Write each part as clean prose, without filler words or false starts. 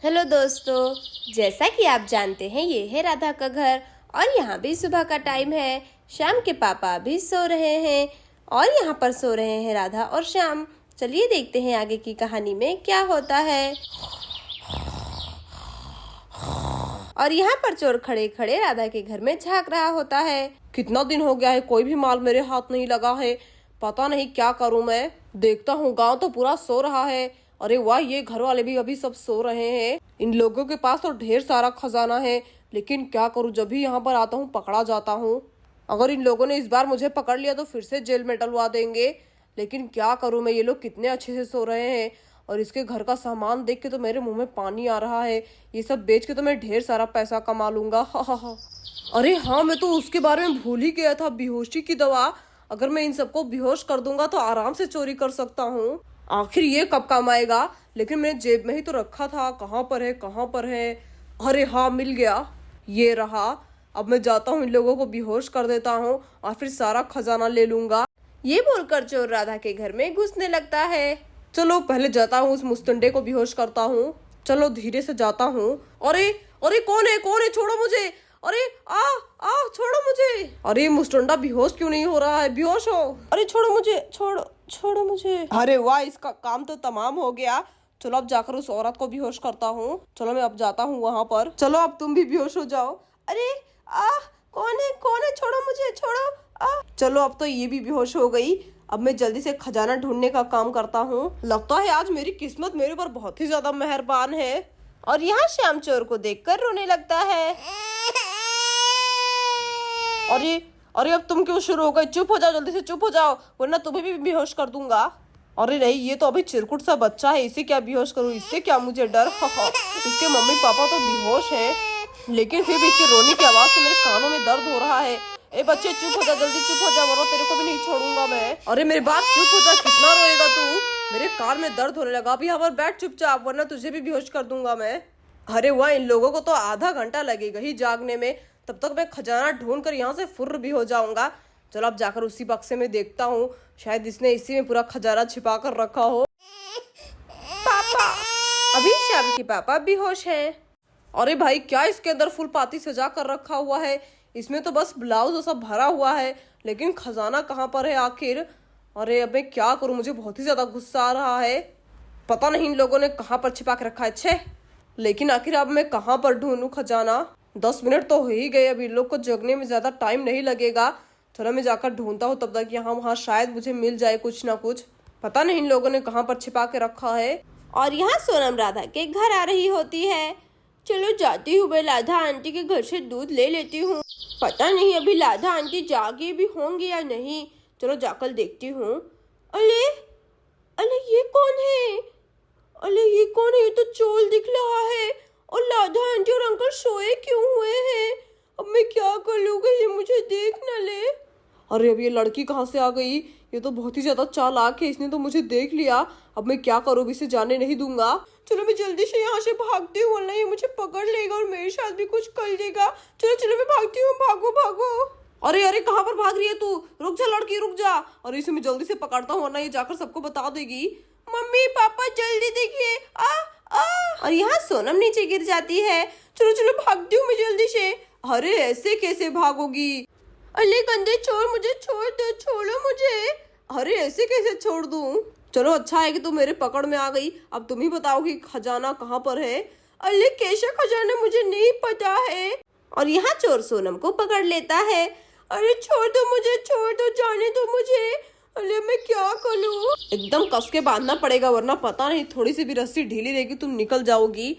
Hello दोस्तों, जैसा कि आप जानते हैं ये है राधा का घर और यहाँ भी सुबह का टाइम है। श्याम के पापा भी सो रहे हैं और यहाँ पर सो रहे हैं राधा और श्याम। चलिए देखते हैं आगे की कहानी में क्या होता है। और यहाँ पर चोर खड़े खड़े राधा के घर में झांक रहा होता है। कितना दिन हो गया है, कोई भी माल मेरे हाथ नहीं लगा है। पता नहीं क्या करूं मैं। देखता हूँ गांव तो पूरा सो रहा है। अरे वाह, ये घर वाले भी अभी सब सो रहे हैं। इन लोगों के पास तो ढेर सारा खजाना है, लेकिन क्या करूं, जब भी यहाँ पर आता हूँ पकड़ा जाता हूँ। अगर इन लोगों ने इस बार मुझे पकड़ लिया तो फिर से जेल में डलवा देंगे। लेकिन क्या करूं मैं, ये लोग कितने अच्छे से सो रहे हैं और इसके घर का सामान देख के तो मेरे मुंह में पानी आ रहा है। ये सब बेच के तो मैं ढेर सारा पैसा कमा लूंगा। अरे हाँ, मैं तो उसके बारे में भूल ही गया था, बेहोशी की दवा। अगर मैं इन सबको बेहोश कर दूंगा तो आराम से चोरी कर सकता हूँ। आखिर ये कब काम आएगा, लेकिन मैंने जेब में ही तो रखा था। कहाँ पर है, कहाँ पर है? अरे हाँ, मिल गया, ये रहा। अब मैं जाता हूँ, इन लोगों को बेहोश कर देता हूँ और फिर सारा खजाना ले लूंगा। ये बोलकर चोर राधा के घर में घुसने लगता है। चलो पहले जाता हूँ, उस मुस्तंडे को बेहोश करता हूँ। चलो धीरे से जाता हूँ। अरे अरे, कौन है, कौन है? छोड़ो मुझे। अरे आ आ छोड़ो मुझे। अरे मुस्टंडा बेहोश क्यों नहीं हो रहा है? बेहोश हो। अरे छोड़ो मुझे, छोड़ो मुझे। अरे वाह, इसका काम तो तमाम हो गया। चलो अब जाकर उस औरत को बेहोश करता हूँ। चलो मैं अब जाता हूँ वहाँ पर। चलो अब तुम भी बेहोश हो जाओ। अरे कौन है? छोड़ो मुझे, छोड़ो। चलो अब तो ये भी बेहोश हो गई। अब मैं जल्दी से खजाना ढूंढने का काम करता हूँ। लगता है आज मेरी किस्मत मेरे ऊपर बहुत ही ज्यादा मेहरबान है। और यहाँ श्याम चोर को देखकर रोने लगता है। अरे अरे, अब तुम क्यों शुरू हो गए? चुप हो जाओ, जल्दी से चुप हो जाओ, वरना तुम्हें भी बेहोश कर दूंगा। अरे नहीं, ये तो अभी चिरकुट सा बच्चा है, इसे क्या बेहोश करूं? इससे क्या मुझे डर? इसके मम्मी पापा तो बेहोश हैं, लेकिन फिर भी इसके रोने की आवाज से मेरे कानों में दर्द हो रहा है। ए बच्चे, चुप हो जा, जल्दी चुप हो जा, वरना तेरे को भी नहीं छोड़ूंगा मैं। अरे मेरी बात, चुप हो जा, कितना रोएगा तू? मेरे कान में दर्द होने लगा। अभी यहाँ पर बैठ चुपचाप, वरना तुझे भी बेहोश कर दूंगा मैं। अरे वाह, इन लोगों को तो आधा घंटा लगेगा ही जागने में। तब तक मैं खजाना ढूंढ कर यहाँ से फुर्र भी हो जाऊंगा। चलो अब जाकर उसी बक्से में देखता हूँ, शायद इसने इसी में पूरा खजाना छिपा कर रखा हो। पापा! अभी श्याम के पापा बेहोश हैं। अरे भाई, क्या इसके अंदर फुल पाती सजा कर रखा हुआ है? इसमें तो बस ब्लाउज और सब भरा हुआ है, लेकिन खजाना कहाँ पर है आखिर? अरे अब मैं क्या करूँ, मुझे बहुत ही ज्यादा गुस्सा आ रहा है। पता नहीं इन लोगों ने कहाँ पर छिपा के रखा है। छे, लेकिन आखिर अब मैं कहाँ पर ढूंढूं खजाना? 10 मिनट तो हो ही गए, अब इन लोग को जगने में ज्यादा टाइम नहीं लगेगा। चलो मैं जाकर ढूंढता हूँ, तब तक यहाँ वहाँ शायद मुझे मिल जाए कुछ ना कुछ। पता नहीं इन लोगों ने कहाँ पर छिपा के रखा है। और यहाँ सोनम राधा के घर आ रही होती है। चलो जाती हूँ, मैं राधा आंटी के घर से दूध ले लेती हूँ। पता नहीं अभी राधा आंटी जागी भी होंगी या नहीं। चलो जाकर देखती हूँ। अरे अरे, ये कौन है? अरे ये कौन है? ये तो चोर दिख रहा है। और राधा आंटी और अंकल सोए क्यों हुए हैं? अब मैं क्या कर लूँगा, ये मुझे देख न ले। अरे अब ये लड़की कहाँ से आ गई? ये तो बहुत ही ज्यादा चालाक है, इसने तो मुझे देख लिया। अब मैं क्या करूँ, इसे जाने नहीं दूंगा। चलो मैं जल्दी से यहाँ से भागती हूँ, वरना ये मुझे पकड़ लेगा और मेरे साथ भी कुछ कर देगा। चलो चलो मैं भागती हूँ, भागो भागो। अरे अरे, कहाँ पर भाग रही है तू? रुक जा लड़की, रुक जा। अरे इसे मैं जल्दी से पकड़ता हूँ, वरना ये जाकर सबको बता देगी। मम्मी पापा जल्दी देखिए। और यहाँ सोनम नीचे गिर जाती है। चलो चलो भागती हूँ मैं जल्दी से। अरे ऐसे कैसे भागोगी? अरे गंदे चोर, मुझे छोड़ दो, छोड़ो मुझे। अरे ऐसे कैसे छोड़ दूँ? चलो अच्छा है कि तुम मेरे पकड़ में आ गई। अब तुम ही बताओ कि खजाना कहाँ पर है। अरे कैसा खजाना, मुझे नहीं पता है। और यहाँ चोर सोनम को पकड़ लेता है। अरे छोड़ दो मुझे, छोड़ दो, जाने दो मुझे। अरे मैं क्या करूँ? एकदम कस के बांधना पड़ेगा, वरना पता नहीं थोड़ी सी भी रस्सी ढीली रहेगी तुम निकल जाओगी।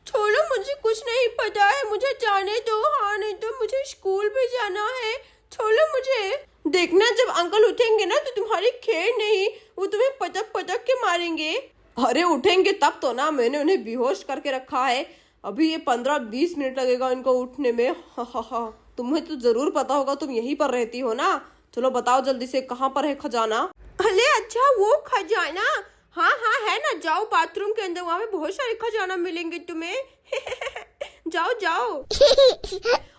छोड़ो, मुझे कुछ नहीं पता है, मुझे जाने दो। हाँ नहीं तो मुझे स्कूल भी जाना है। छोड़ो मुझे। देखना जब अंकल उठेंगे ना तो तुम्हारी खैर नहीं, वो तुम्हें पटक पटक के मारेंगे। अरे उठेंगे तब तो ना, मैंने उन्हें बेहोश करके रखा है। अभी ये 15-20 मिनट लगेगा इनको उठने में। हा। तुम्हें तो जरूर पता होगा, तुम यहीं पर रहती हो ना। चलो बताओ जल्दी से, कहाँ पर है खजाना? अरे अच्छा, वो खजाना। हाँ है ना, जाओ बाथरूम के अंदर, वहाँ पे बहुत सारे खजाना मिलेंगे तुम्हें। जाओ जाओ।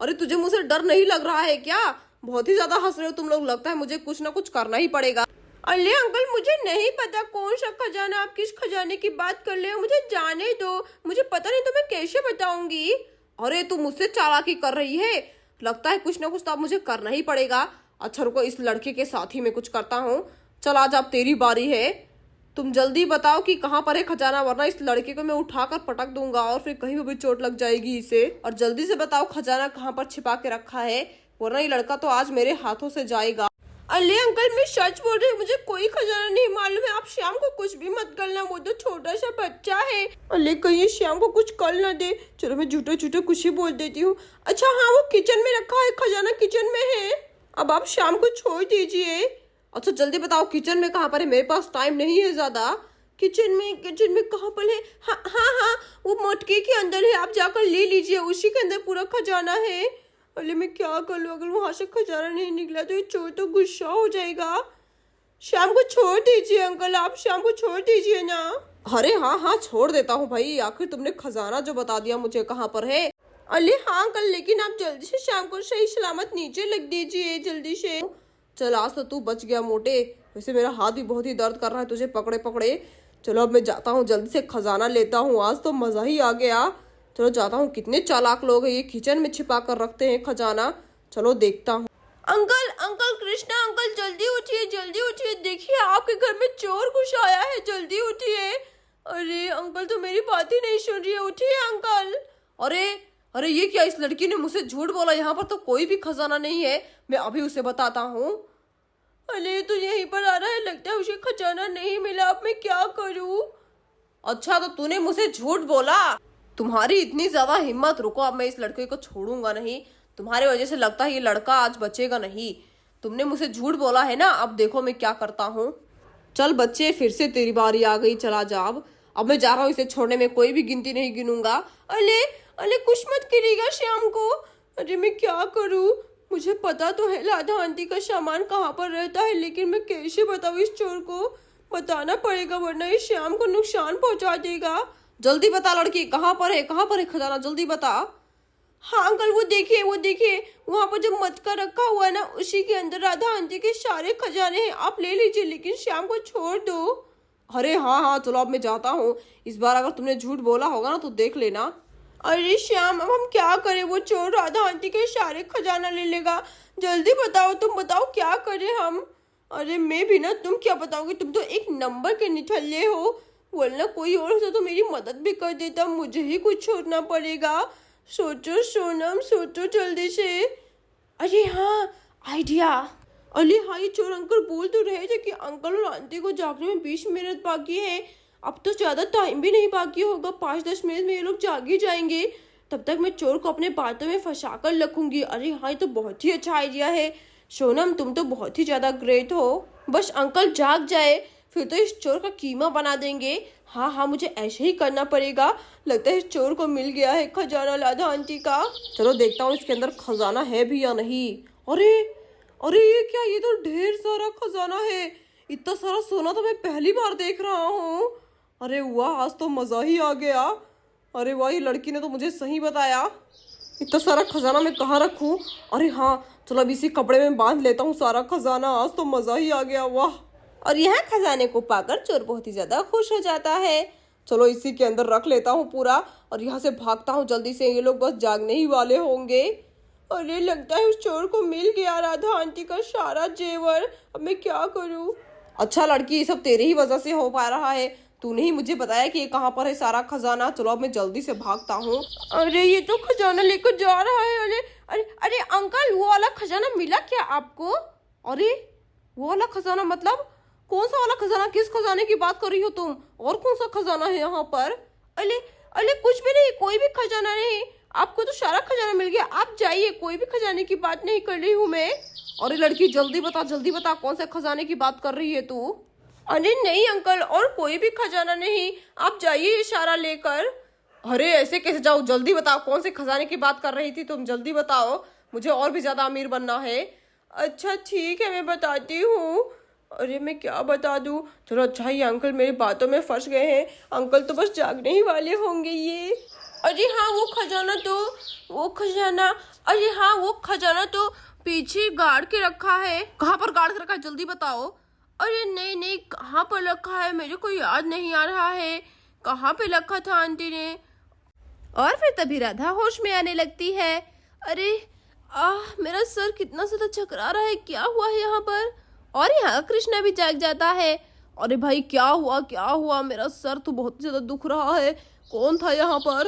अरे तुझे मुझसे डर नहीं लग रहा है क्या? बहुत ही ज्यादा हंस रहे हो तुम लोग, लगता है मुझे कुछ ना कुछ करना ही पड़ेगा। अरे अंकल मुझे नहीं पता कौन सा खजाना, आप किस खजाने की बात कर रहे हो, मुझे जाने दो, मुझे पता नहीं तो मैं कैसे बताऊंगी। अरे तू मुझसे चालाकी कर रही है, लगता है कुछ ना कुछ तो अब मुझे करना ही पड़ेगा। अच्छा रुको, इस लड़के के साथ ही मैं कुछ करता हूँ। चल आज अब तेरी बारी है, तुम जल्दी बताओ कि कहाँ पर है खजाना, वरना इस लड़के को मैं उठाकर पटक दूंगा और फिर कहीं भी चोट लग जाएगी इसे। और जल्दी से बताओ खजाना कहाँ पर छिपा के रखा है, वरना ये लड़का तो आज मेरे हाथों से जाएगा। अरे अंकल मैं सच बोल रही हूँ, मुझे कोई खजाना नहीं मालूम है, आप श्याम को कुछ भी मत करना, वो तो छोटा सा बच्चा है। अरे कहीं श्याम को कुछ कर ना दे। चलो मैं झूठा झूठा कुछ ही बोल देती हूँ। अच्छा हाँ, वो किचन में रखा है, खजाना किचन में है, अब आप श्याम को छोड़ दीजिए। अच्छा जल्दी बताओ किचन में कहाँ पर है, मेरे पास टाइम नहीं है ज्यादा। किचन में कहाँ पर है? हाँ हाँ हाँ, वो मटके के अंदर है, आप जाकर ले लीजिए, उसी के अंदर पूरा खजाना है। अरे मैं क्या कर लूँ, अगर वहां से खजाना नहीं निकला तो ये चोर तो गुस्सा हो जाएगा। शाम को छोड़ दीजिए अंकल, आप शाम को छोड़ दीजिए ना। अरे हाँ हाँ छोड़ देता हूँ भाई, आखिर तुमने खजाना जो बता दिया मुझे कहाँ पर है। अरे हाँ अंकल, लेकिन आप जल्दी से शाम को सही सलामत नीचे लग दीजिए जल्दी से। चल आज तो तू बच गया मोटे, वैसे मेरा हाथ भी बहुत ही दर्द कर रहा है तुझे पकड़े पकड़े। चलो अब मैं जाता हूँ, जल्दी से खजाना लेता हूँ, आज तो मजा ही आ गया। चलो जाता हूँ, कितने चालाक लोग हैं, ये किचन में छिपा कर रखते हैं खजाना। चलो देखता हूँ। अंकल अंकल कृष्णा अंकल जल्दी उठिए, देखिए आपके घर में चोर घुस आया है, जल्दी उठिए। अरे अंकल तो मेरी बात ही नहीं सुन रही है, उठिए अंकल। अरे अरे ये क्या, इस लड़की ने मुझसे झूठ बोला, यहाँ पर तो कोई भी खजाना नहीं है, मैं अभी उसे बताता हूँ। अरे तो यहीं पर आ रहा है, लगता है उसे खजाना नहीं मिला, अब मैं क्या करूँ। अच्छा तो तूने मुझसे झूठ बोला, तुम्हारी इतनी ज्यादा हिम्मत, रुको अब मैं इस लड़के को छोड़ूंगा नहीं, तुम्हारी वजह से लगता है ये लड़का आज बचेगा नहीं। तुमने मुझसे झूठ बोला है ना, अब देखो मैं क्या करता हूँ। चल बच्चे फिर से तेरी बारी आ गई, चला जा अब मैं जा रहा हूँ, इसे छोड़ने में कोई भी गिनती नहीं गिनूंगा। अरे अरे कुछ मत करिएगा श्याम को। अरे मैं क्या करूँ, मुझे पता तो है राधा आंटी का सामान कहाँ पर रहता है, लेकिन मैं कैसे बताऊँ इस चोर को, बताना पड़ेगा वरना ये श्याम को नुकसान पहुंचा देगा। जल्दी बता लड़की, कहाँ पर है खजाना, जल्दी बता। हाँ अंकल वो देखिए वहाँ पर जो मटका रखा हुआ है ना, उसी के अंदर राधा आंटी के सारे खजाने हैं, आप ले लीजिए, लेकिन श्याम को छोड़ दो। अरे हाँ हाँ चलो अब मैं जाता हूँ, इस बार अगर तुमने झूठ बोला होगा ना तो देख लेना। अरे श्याम अब हम क्या करें, वो चोर राधा आंटी के सारे खजाना ले लेगा, जल्दी बताओ, तुम बताओ क्या करें हम। अरे मैं भी ना, तुम क्या बताओगे, तुम तो एक नंबर के निठल्ले हो, वरना कोई और होता तो मेरी मदद भी कर देता, मुझे ही कुछ छोड़ना पड़ेगा। सोचो सोनम सोचो जल्दी से। अरे हाँ आइडिया। अरे हाँ ये चोर अंकल बोल तो रहे थे कि अंकल और आंटी को जागने में 20 मिनट बाकी है, अब तो ज़्यादा टाइम भी नहीं बाकी होगा, 5-10 मिनट में ये लोग जाग ही जाएंगे, तब तक मैं चोर को अपने बातों में फंसा कर रखूंगी। अरे हाँ ये तो बहुत ही अच्छा आइडिया है सोनम, तुम तो बहुत ही ज़्यादा ग्रेट हो, बस अंकल जाग जाए फिर तो इस चोर का कीमा बना देंगे। हाँ हाँ मुझे ऐसे ही करना पड़ेगा, लगता है इस चोर को मिल गया है खजाना राधा आंटी का। चलो देखता हूँ इसके अंदर खजाना है भी या नहीं। अरे अरे ये क्या, ये तो ढेर सारा खजाना है, इतना सारा सोना तो मैं पहली बार देख रहा हूँ। अरे वाह आज तो मज़ा ही आ गया। अरे वाह ये लड़की ने तो मुझे सही बताया, इतना सारा खजाना मैं कहाँ रखूँ। अरे हाँ चलो अब इसी कपड़े में बांध लेता हूँ सारा खजाना, आज तो मज़ा ही आ गया वाह। और यह खजाने को पाकर चोर बहुत ही ज्यादा खुश हो जाता है। चलो इसी के अंदर रख लेता हूँ पूरा और यहाँ से भागता हूँ जल्दी से, ये लोग बस जागने ही वाले होंगे। अरे लगता है उस चोर को मिल गया राधा आंटी का सारा जेवर, अब मैं क्या करूँ। अच्छा लड़की ये सब तेरी ही वजह से हो पा रहा है, तूने ही मुझे बताया कि ये कहाँ पर है सारा खजाना। चलो अब मैं जल्दी से भागता हूँ। अरे ये तो खजाना लेकर जा रहा है। अरे अरे अरे अंकल वो वाला खजाना मिला क्या आपको? अरे वो वाला खजाना मतलब कौन सा वाला खजाना, किस खजाने की बात कर रही हो तुम, और कौन सा खजाना है यहाँ पर? अरे अरे कुछ भी नहीं, कोई भी खजाना नहीं, आपको तो सारा खजाना मिल गया, आप जाइए, कोई भी खजाने की बात नहीं कर रही हूँ मैं। अरे लड़की जल्दी बता कौन से खजाने की बात कर रही है तू? अरे नहीं अंकल और कोई भी खजाना नहीं, आप जाइए इशारा लेकर। अरे ऐसे कैसे जाओ, जल्दी बताओ कौन से खजाने की बात कर रही थी तुम, जल्दी बताओ, मुझे और भी ज्यादा अमीर बनना है। अच्छा ठीक है मैं बताती हूँ। अरे मैं क्या बता दूँ, चलो अच्छा ये अंकल मेरी बातों में फंस गए हैं, अंकल तो बस जागने ही वाले होंगे ये। अरे हाँ वो खजाना अरे हाँ वो खजाना तो पीछे गाड़ के रखा है। कहाँ पर गाड़ के रखा है जल्दी बताओ। अरे नहीं नहीं, कहाँ पर रखा है, मेरे को याद नहीं आ रहा है, कहाँ पे रखा था आंटी ने। और फिर तभी राधा होश में आने लगती है। अरे मेरा सर कितना ज्यादा चकरा रहा है, क्या हुआ है यहाँ पर। और यहाँ कृष्णा भी जाग जाता है। अरे भाई क्या हुआ क्या हुआ, मेरा सर तो बहुत ज्यादा दुख रहा है, कौन था यहाँ पर।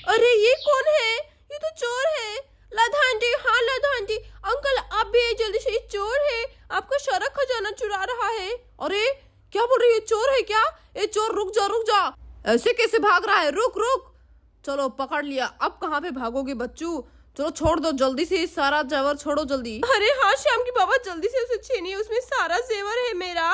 अरे ये कौन है, ये तो चोर है। राधा आंटी, हाँ राधा आंटी, अंकल आप भी आइए जल्दी से, ये चोर है, आपका सारा खजाना चुरा रहा है। अरे क्या बोल रही है, चोर है क्या। ये चोर रुक जा रुक जा, ऐसे कैसे भाग रहा है, रुक रुक। चलो पकड़ लिया, अब कहाँ पे भागोगे बच्चू, चलो छोड़ दो जल्दी से, सारा जेवर छोड़ो जल्दी। अरे हाँ श्याम की बाबा, जल्दी से उसे छीनिए, उसमें सारा जेवर है मेरा।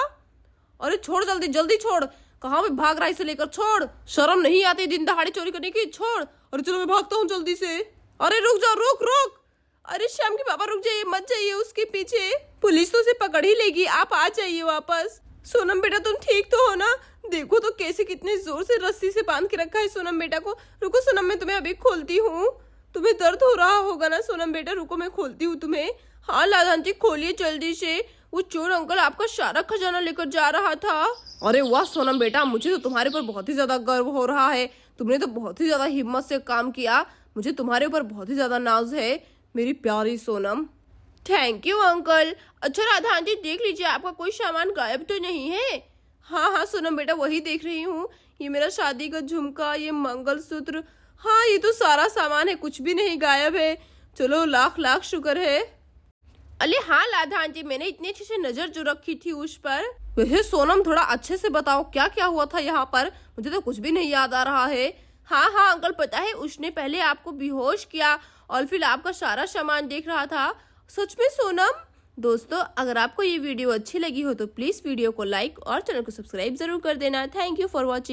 अरे छोड़ जल्दी जल्दी छोड़, कहाँ पे भाग रहा है, इसे लेकर छोड़, शर्म नहीं आती दिन दहाड़ी चोरी करने की, छोड़। अरे चलो मैं भागता हूँ जल्दी से। अरे रुक जाओ, रुक रुक। अरे श्याम की बाबा रुक जाइए, मत जाइए उसके पीछे, पुलिस तो उसे पकड़ ही लेगी, आप आ जाइए वापस। सोनम बेटा तुम ठीक तो हो ना, देखो तो कैसे कितने जोर से रस्सी से बांध के रखा है सोनम बेटा को। रुको सोनम, मैं तुम्हें अभी खोलती हूँ, तुम्हें दर्द हो रहा होगा ना सोनम बेटा, रुको मैं खोलती हूँ तुम्हें। हाँ लाला जी खोलिए जल्दी से, वो चोर अंकल आपका सारा खजाना लेकर जा रहा था। अरे वाह सोनम बेटा, मुझे तो तुम्हारे ऊपर बहुत ही ज्यादा गर्व हो रहा है, तुमने तो बहुत ही ज्यादा हिम्मत से काम किया, मुझे तुम्हारे ऊपर बहुत ही ज्यादा नाज है मेरी प्यारी सोनम। Thank you uncle. अच्छा राधा आंटी देख लीजिए, आपका कोई सामान गायब तो नहीं है। हाँ हाँ सोनम बेटा वही देख रही हूँ, ये मेरा शादी का झुमका, ये मंगलसूत्र, हाँ ये तो सारा सामान है, कुछ भी नहीं गायब है। चलो लाख लाख शुक्र है। अरे हाँ राधा आंटी, मैंने इतनी अच्छे से नजर जो रखी थी उस पर। वैसे सोनम थोड़ा अच्छे से बताओ क्या क्या हुआ था यहाँ पर, मुझे तो कुछ भी नहीं याद आ रहा है। हाँ हाँ अंकल पता है, उसने पहले आपको बेहोश किया और फिर आपका सारा सामान देख रहा था। सच में सोनम। दोस्तों अगर आपको ये वीडियो अच्छी लगी हो तो प्लीज वीडियो को लाइक और चैनल को सब्सक्राइब जरूर कर देना। Thank you for watching.